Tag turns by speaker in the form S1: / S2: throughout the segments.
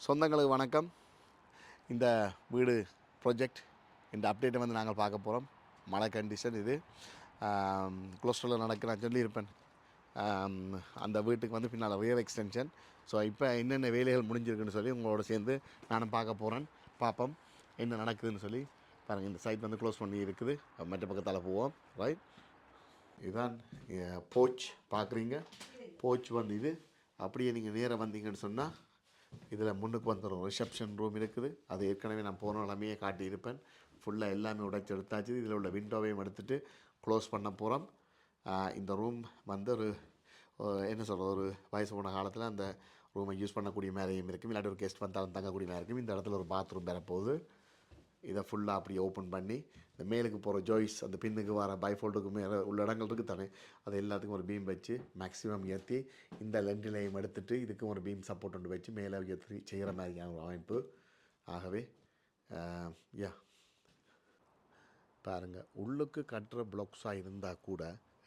S1: சொந்தங்களுக்கு வணக்கம். இந்த வீடு ப்ரொஜெக்ட் இந்த அப்டேட்டை வந்து நாங்கள் பார்க்க போகிறோம். மழை கண்டிஷன் இது கொலஸ்ட்ராலில் நடக்க நான் சொல்லியிருப்பேன். அந்த வீட்டுக்கு வந்து பின்னால் ரியர் எக்ஸ்டென்ஷன். ஸோ இப்போ என்னென்ன வேலைகள் முடிஞ்சிருக்குன்னு சொல்லி உங்களோட சேர்ந்து நானும் பார்க்க போகிறேன். பார்ப்போம் என்ன நடக்குதுன்னு சொல்லி. பாருங்கள், இந்த சைட் வந்து க்ளோஸ் பண்ணி இருக்குது. மற்ற பக்கத்தால் போவோம். ரைட், இதுதான் போச் பார்க்குறீங்க. போச் வந்து இது அப்படியே நீங்கள் நேராக வந்தீங்கன்னு சொன்னால் இதில் முன்னுக்கு வந்துடும் ரிசப்ஷன் ரூம் இருக்குது. அது ஏற்கனவே நான் போன நிலமையே காட்டியிருப்பேன். ஃபுல்லாக எல்லாமே உடைச்சி எடுத்தாச்சு. இதில் உள்ள விண்டோவையும் எடுத்துகிட்டு க்ளோஸ் பண்ண போகிறோம். இந்த ரூம் வந்து ஒரு என்ன சொல்கிறது, ஒரு வயசு போன காலத்தில் அந்த ரூமை யூஸ் பண்ணக்கூடிய மாதிரியும் இருக்கும். இல்லாட்டி ஒரு கெஸ்ட் வந்தாலும் தங்கக்கூடிய மாதிரி இருக்கும். இந்த இடத்துல ஒரு பாத்ரூம் வரப்போகுது. இதை ஃபுல்லாக அப்படி ஓப்பன் பண்ணி இந்த மேலுக்கு போகிற ஜோய்ஸ், அந்த பின்னுக்கு வர பைஃபோல்டுக்கு மேலே உள்ள இடங்கள் இருக்குது தானே, அது எல்லாத்துக்கும் ஒரு பீம் வச்சு மேக்ஸிமம் ஏற்றி இந்த லெண்டிலையும் எடுத்துகிட்டு இதுக்கும் ஒரு பீம் சப்போர்ட் ஒன்று வச்சு மேலே ஏற்றி செய்கிற மாதிரியான ஒரு அமைப்பு. ஆகவே யா பாருங்கள், உள்ளுக்கு கட்டுற பிளாக்ஸாக இருந்தால் கூட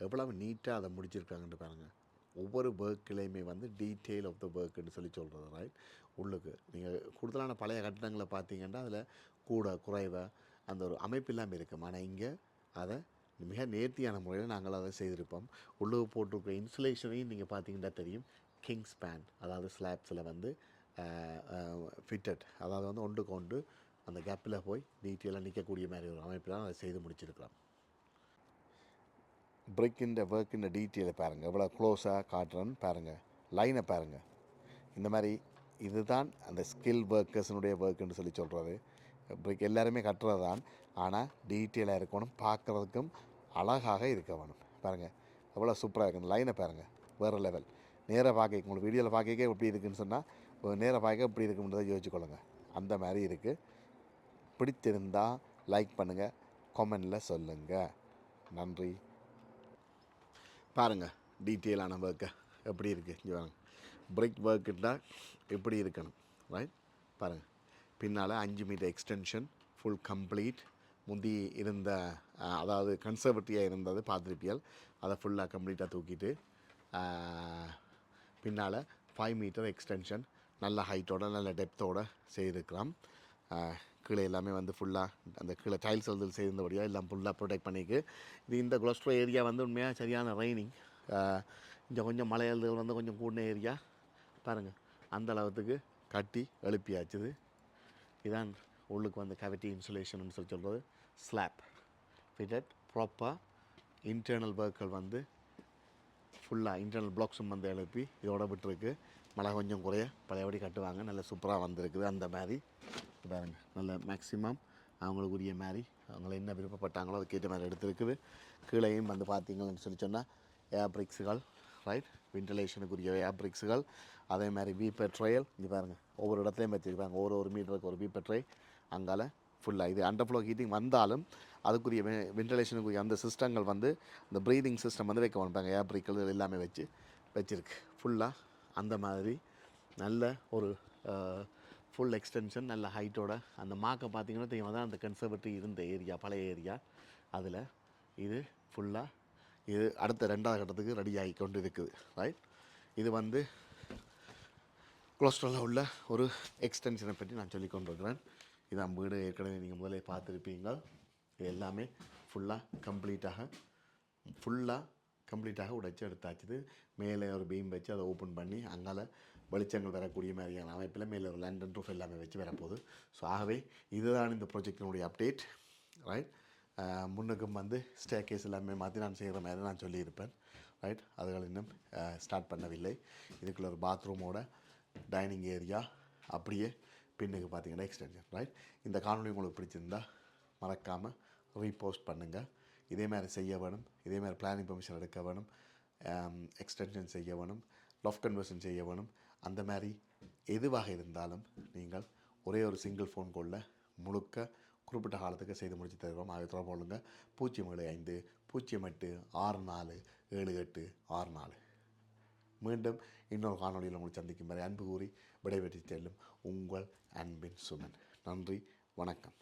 S1: எவ்வளவு நீட்டாக அதை முடிச்சிருக்காங்கன்னு பாருங்கள். ஒவ்வொரு ஒர்க்கிலையுமே வந்து டீட்டெயில் ஆஃப் த ஒர்க்குன்னு சொல்லி சொல்கிறது. ரைட், உள்ளுக்கு நீங்கள் கூடுதலான பழைய கட்டிடங்களை பார்த்தீங்கன்னா அதில் கூட குறைவாக அந்த ஒரு அமைப்பு இல்லாமல் இருக்கும். ஆனால் இங்கே அதை மிக நேர்த்தியான முறையில் நாங்கள் அதை செய்திருப்போம். உள்ளுக்கு போட்டிருக்கிற இன்சுலேஷனையும் நீங்கள் பார்த்தீங்கன்னா தெரியும். கிங் ஸ்பேன், அதாவது ஸ்லாப்ஸில் வந்து ஃபிட்டட், அதாவது வந்து ஒன்றுக்கு ஒன்று அந்த கேப்பில் போய் டீட்டெயிலாக நிற்கக்கூடிய மாதிரி ஒரு அமைப்பில் அதை செய்து முடிச்சிருக்கலாம். பிரிக்கின்ற ஒர்க்கின்ற டீட்டெயிலை பாருங்கள், எவ்வளோ க்ளோஸாக காட்டுறேன்னு பாருங்கள். லைனை பாருங்கள். இந்த மாதிரி இதுதான் அந்த ஸ்கில் ஒர்க்கர்ஸினுடைய ஒர்க்குன்னு சொல்லி சொல்கிறது. பிரிக் எல்லாருமே கட்டுறது தான், ஆனால் டீட்டெயிலாக இருக்கணும், பார்க்குறதுக்கும் அழகாக இருக்க வேணும். பாருங்கள் எவ்வளோ சூப்பராக இருக்குது. லைனை பாருங்கள், வேறு லெவல். நேராக பார்க்க, உங்களுக்கு வீடியோவில் பார்க்க எப்படி இருக்குதுன்னு சொன்னால் நேராக பார்க்க எப்படி இருக்குன்றதை யோசிச்சுக்கொள்ளுங்க. அந்த மாதிரி இருக்குது. பிடித்திருந்தால் லைக் பண்ணுங்கள், கமெண்டில் சொல்லுங்கள். நன்றி. பாருங்கள் டீட்டெயிலான ஒர்க்கை எப்படி இருக்குது. இங்கே பாருங்கள், பிரிக் ஒர்க்குன்னா எப்படி இருக்கணும். ரைட், பாருங்கள் பின்னால் 5 மீட்டர் எக்ஸ்டென்ஷன் ஃபுல் கம்ப்ளீட். முந்தி இருந்த அதாவது கன்சர்வேட்டிவாக இருந்தது பார்த்துருப்பியல், அதை ஃபுல்லாக கம்ப்ளீட்டாக தூக்கிட்டு பின்னால் 5 மீட்டர் எக்ஸ்டென்ஷன் நல்ல ஹைட்டோட நல்ல டெப்த்தோடு செய்திருக்கலாம். கீழே எல்லாமே வந்து ஃபுல்லாக அந்த கீழே டைல்ஸ் வந்து சேர்ந்தபடியாக எல்லாம் ஃபுல்லாக ப்ரொடெக்ட் பண்ணிக்கு. இது இந்த கொலஸ்ட்ரோ ஏரியா வந்து உண்மையாக சரியான ரைனிங். இங்கே கொஞ்சம் மலையாள வந்து கொஞ்சம் கூடின ஏரியா. பாருங்கள் அந்த அளவுக்கு கட்டி எழுப்பியாச்சுது. இதான் உள்ளுக்கு வந்து கேவிட்டி இன்சுலேஷன் சொல்லி சொல்கிறது. ஸ்லாப் ஃபிட்டட் ப்ராப்பராக. இன்டர்னல் ஒர்க்குகள் வந்து ஃபுல்லாக இன்டர்னல் பிளாக்ஸும் வந்து எழுப்பி இதோட விட்டுருக்கு. மழை கொஞ்சம் குறைய பழையபடி கட்டுவாங்க. நல்ல சூப்பராக வந்திருக்குது. அந்த மாதிரி பாருங்க, நல்ல மேக்ஸிமம் அவங்களுக்குரிய மாதிரி அவங்கள என்ன விருப்பப்பட்டாங்களோ அதுக்கேற்ற மாதிரி எடுத்துருக்குது. கீழேயும் வந்து பார்த்தீங்கன்னு சொல்லி சொன்னால் ஏர் பிரிக்ஸுகள். ரைட், வென்டிலேஷனுக்குரிய ஏர் பிரிக்ஸுகள். அதே மாதிரி வீப்பர் ட்ரையல். இங்கே பாருங்கள் ஒவ்வொரு இடத்துலையும் வச்சுருப்பாங்க. ஒரு மீட்டருக்கு ஒரு வீப்பர் ட்ரை. அங்கால ஃபுல்லாக இது அண்டர் ஃப்ளோ ஹீட்டிங் வந்தாலும் அதுக்குரிய வென்டிலேஷனுக்குரிய அந்த சிஸ்டங்கள் வந்து இந்த ப்ரீதிங் சிஸ்டம் வந்து வைக்க மாட்டாங்க. ஏர் பிரிக்கள் எல்லாமே வச்சுருக்கு ஃபுல்லாக. அந்த மாதிரி நல்ல ஒரு ஃபுல் எக்ஸ்டென்ஷன் நல்ல ஹைட்டோட. அந்த மார்க்கை பார்த்தீங்கன்னா தெரியும், தான் அந்த கன்சர்வேட்டிவ் இருந்த ஏரியா, பழைய ஏரியா. அதில் இது ஃபுல்லாக இது அடுத்த 2வது கட்டத்துக்கு ரெடி ஆகி கொண்டு இருக்குது. ரைட், இது வந்து கொலஸ்ட்ராலில் உள்ள ஒரு எக்ஸ்டென்ஷனை பற்றி நான் சொல்லி கொண்டிருக்கிறேன். இதான் வீடு. ஏற்கனவே நீங்கள் முதலே பார்த்துருப்பீங்க. இது எல்லாமே கம்ப்ளீட்டாக உடைச்சி எடுத்தாச்சுது. மேலே ஒரு பீம் வச்சு அதை ஓப்பன் பண்ணி அங்கால வெளிச்சங்கள் வரக்கூடிய மாதிரியான அமைப்பில் மேலே ஒரு லண்டன் ரூஃப் எல்லாமே வச்சு வரப்போகுது. ஸோ ஆகவே இதுதான் இந்த ப்ராஜெக்டினுடைய அப்டேட். ரைட், முன்னுக்கும் வந்து ஸ்டே கேஸ் எல்லாமே மாற்றி நான் செய்கிற மாதிரி நான் சொல்லியிருப்பேன். ரைட், அதுகள் இன்னும் ஸ்டார்ட் பண்ணவில்லை. இதுக்குள்ள ஒரு பாத்ரூமோட டைனிங் ஏரியா அப்படியே பின்னுக்கு பார்த்தீங்கன்னா எக்ஸ்டென்ஷன். ரைட், இந்த காணொலி உங்களுக்கு பிடிச்சிருந்தால் மறக்காமல் ரீபோஸ்ட் பண்ணுங்கள். இதே மாதிரி செய்ய வேணும், இதே மாதிரி பிளானிங் பெர்மிஷன் எடுக்க வேணும், எக்ஸ்டென்ஷன் செய்ய வேணும், லாஃப்ட் கன்வர்ஷன் செய்ய வேணும். அந்த மாதிரி எதுவாக இருந்தாலும் நீங்கள் ஒரே ஒரு சிங்கிள் ஃபோன் காலில் முழுக்க குறிப்பிட்ட காலத்துக்கு செய்து முடிச்சு தருவோம். அதை தொடர்பு கொள்ளுங்கள். 075 08 64 78 64. மீண்டும் இன்னொரு காணொலியில் உங்களை சந்திக்கும் வரை அன்பு கூறி விடைபெற்று செல்லும் உங்கள் அன்பின் சுமன். நன்றி, வணக்கம்.